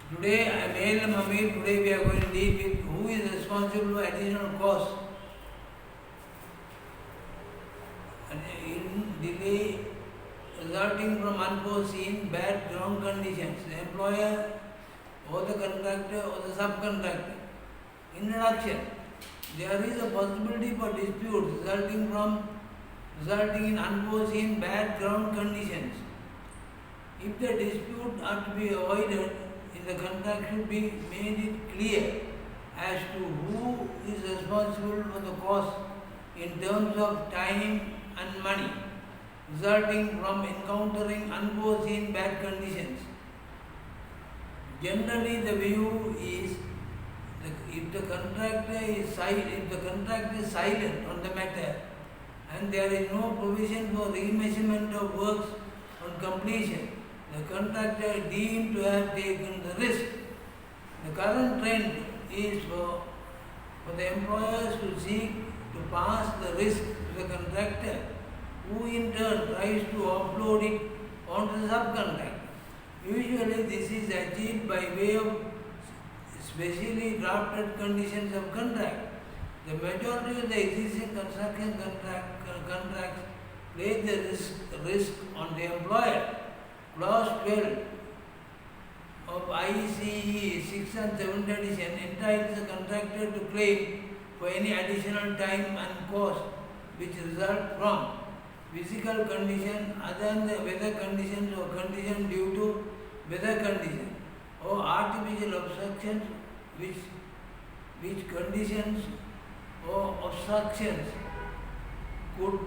Today I am A.L. Amir. Today we are going to deal with who is responsible for additional costs and in delay resulting from unforeseen bad ground conditions, the employer or the contractor or the subcontractor. Introduction. There is a possibility for disputes resulting in unforeseen bad ground conditions. If the dispute are to be avoided, in the contract should be made it clear as to who is responsible for the cost in terms of time and money resulting from encountering unforeseen bad conditions. Generally, the view is if the contractor is silent on the matter and there is no provision for remeasurement of works on completion, the contractor deemed to have taken the risk. The current trend is for the employers to seek to pass the risk to the contractor, who in turn tries to offload it onto the subcontractor. Usually this is achieved by way of specially drafted conditions of contract. The majority of the existing construction contracts place the risk on the employer. Clause 12 of ICE 6th and 7th edition entitles the contractor to claim for any additional time and cost which result from physical condition other than the weather conditions or condition due to weather condition or artificial obstructions which conditions or obstructions could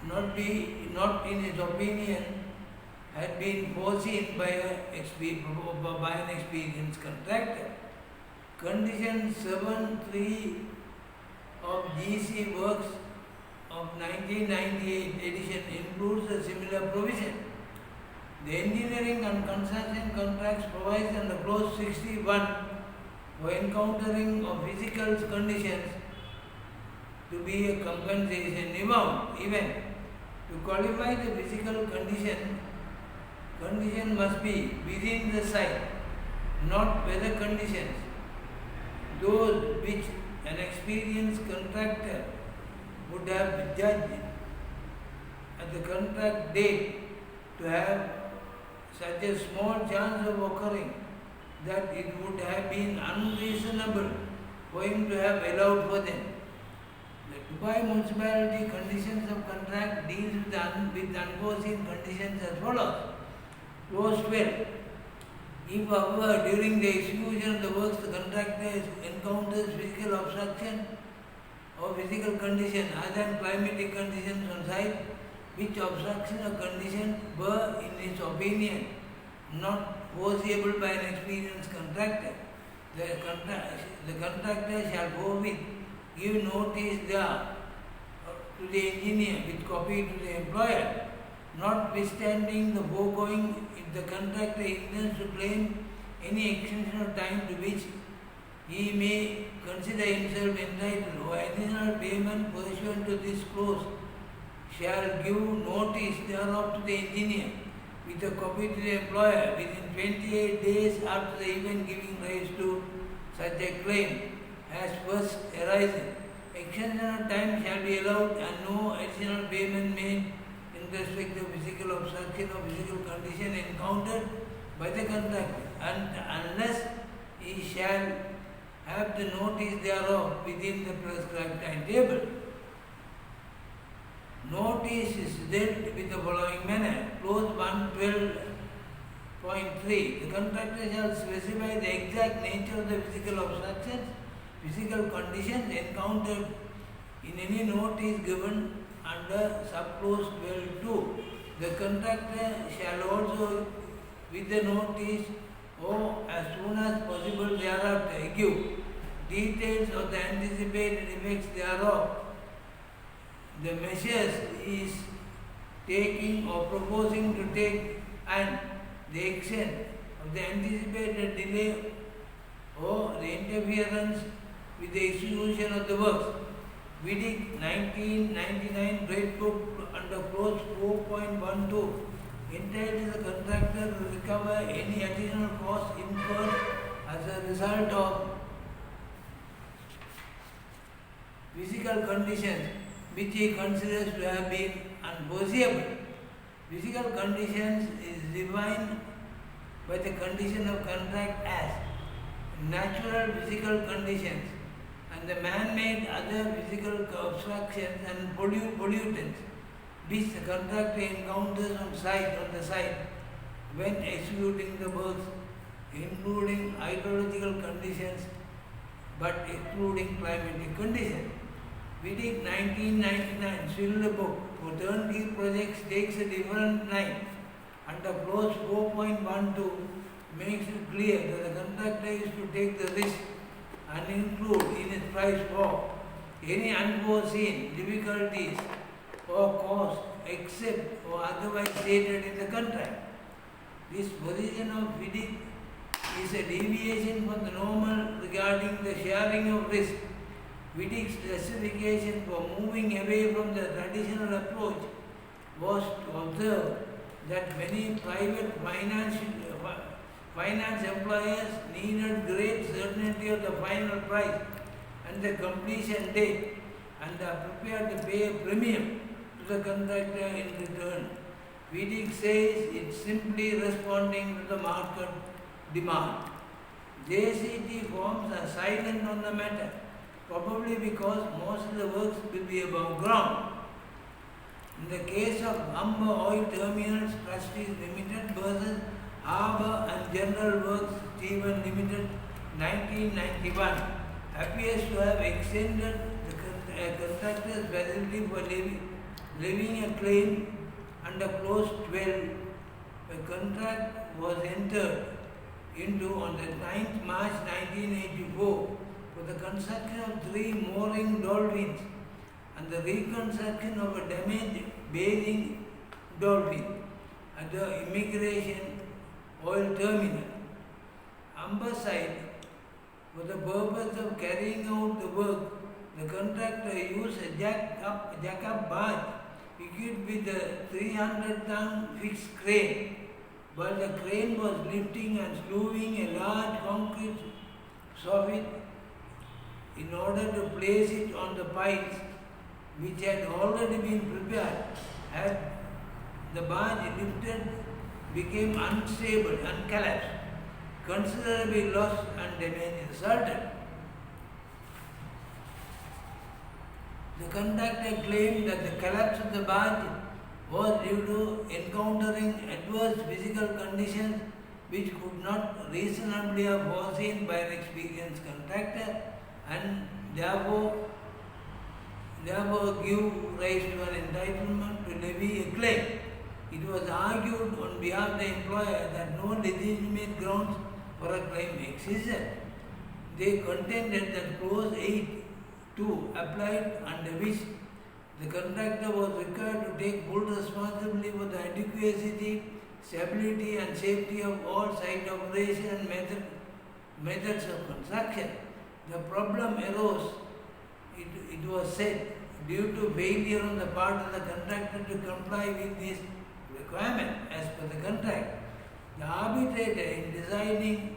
not in his opinion had been foreseen by an experienced contractor. Condition 7.3 of GC Works of 1998 edition includes a similar provision. The engineering and construction contracts provides under clause 61 for encountering of physical conditions to be a compensation event. To qualify the physical condition must be within the site, not weather conditions, those which an experienced contractor would have judged at the contract date to have such a small chance of occurring that it would have been unreasonable for him to have allowed for them. The Dubai Municipality Conditions of Contract deals with unforeseen conditions as follows. Clause 12. If, however, during the execution of the works the contractor encounters physical obstruction or physical condition other than climatic conditions on site, which obstruction or condition were, in his opinion, not foreseeable by an experienced contractor, the contractor shall forthwith give notice there to the engineer with copy to the employer. Notwithstanding the foregoing, if the contractor intends to claim any extension of time to which he may consider himself entitled or additional payment pursuant to this clause, shall give notice thereof to the engineer with a copy to the employer within 28 days after the event giving rise to such a claim as first arisen. Extension of time shall be allowed and no additional payment made in respect of physical obstruction or physical condition encountered by the contractor, and unless he shall have the notice thereof within the prescribed timetable. Notice is dealt with the following manner. Clause 112.3. The contractor shall specify the exact nature of the physical obstructions, physical conditions encountered in any notice given under subclause 12.2. The contractor shall also, with the notice or as soon as possible thereafter, give details of the anticipated effects thereof, the measures he is taking or proposing to take, and the extent of the anticipated delay or the interference with the execution of the works. Vidic 1999 Red Book under clause 4.12 entitled the contractor to recover any additional costs incurred as a result of physical conditions which he considers to have been unforeseeable. Physical conditions is defined by the condition of contract as natural physical conditions and the man-made other physical obstructions and pollutants which the contractor encounters on the site when executing the works, including hydrological conditions but excluding climatic conditions. Wittig 1999 Schiller book for turnkey projects takes a different line. Under clause 4.12 makes it clear that the contractor is to take the risk and include in its price for any unforeseen difficulties or cost except or otherwise stated in the contract. This position of Wittig is a deviation from the normal regarding the sharing of risk. Wittig's justification for moving away from the traditional approach was to observe that many private finance employers needed great certainty of the final price and the completion date and are prepared to pay a premium to the contractor in return. Wittig says it's simply responding to the market demand. JCT firms are silent on the matter, probably because most of the works will be above ground. In the case of Humber Oil Terminals Trustees Limited versus Harbour and General Works Stephen Limited 1991 appears to have extended the contractor's facility for levying a claim under clause 12. A contract was entered into on the 9th March 1984 for the construction of 3 mooring dolphins and the reconstruction of a damaged bathing dolphin at the Immigration Oil Terminal. Humber site, for the purpose of carrying out the work, the contractor used a jack-up barge equipped with a 300-ton fixed crane. While the crane was lifting and slewing a large concrete soffit in order to place it on the piles which had already been prepared, had the barge lifted, became unstable and collapsed. Considerable loss and damage resulted. The contractor claimed that the collapse of the barge was due to encountering adverse physical conditions which could not reasonably have foreseen by an experienced contractor and therefore give rise to an entitlement to levy a claim. It was argued on behalf of the employer that no legitimate grounds for a claim existed. They contended that clause 8.2 applied, under which the contractor was required to take full responsibility for the adequacy, stability and safety of all site operation and methods of construction. The problem arose, it was said, due to failure on the part of the contractor to comply with this requirement as per the contract. The arbitrator, in deciding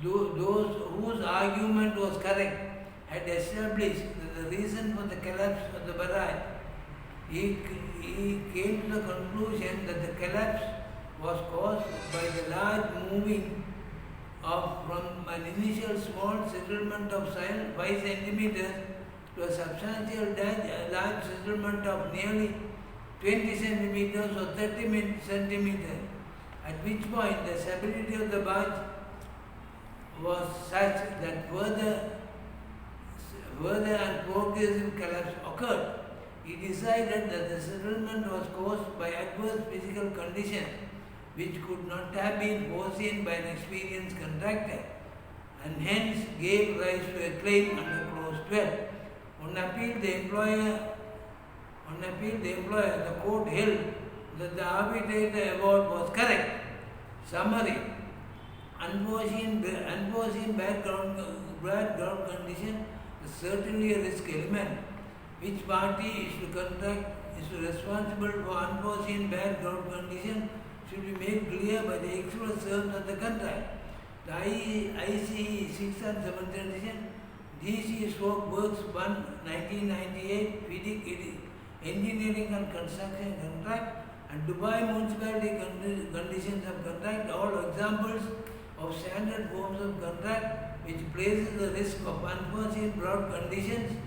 those whose argument was correct, had established that the reason for the collapse of the barrage. He came to the conclusion that the collapse was caused by the large moving from an initial small settlement of soil 5 centimeters to a substantial large settlement of nearly 20 centimeters or 30 centimeters, at which point the stability of the barge was such that further and progressive collapse occurred. He decided that the settlement was caused by adverse physical conditions which could not have been foreseen by an experienced contractor and hence gave rise to a claim under clause 12. On appeal, the court held that the arbitrator award was correct. Summary: unforeseen background condition is certainly a risk element. Which party is to contract is responsible for unforeseen bad ground conditions should be made clear by the express terms of the contract. The ICE 6 and 7th edition, DC Stroke Works 1 1998, FIDIC Engineering and Construction Contract, and Dubai Municipality Conditions of Contract, all examples of standard forms of contract which places the risk of unforeseen drought conditions,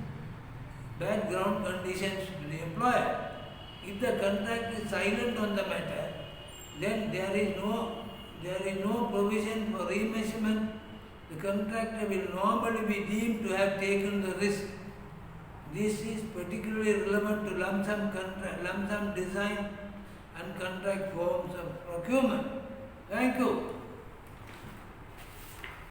bad ground conditions to the employer. If the contract is silent on the matter, then there is no provision for remeasurement. The contractor will normally be deemed to have taken the risk. This is particularly relevant to lump sum design and contract forms of procurement. Thank you.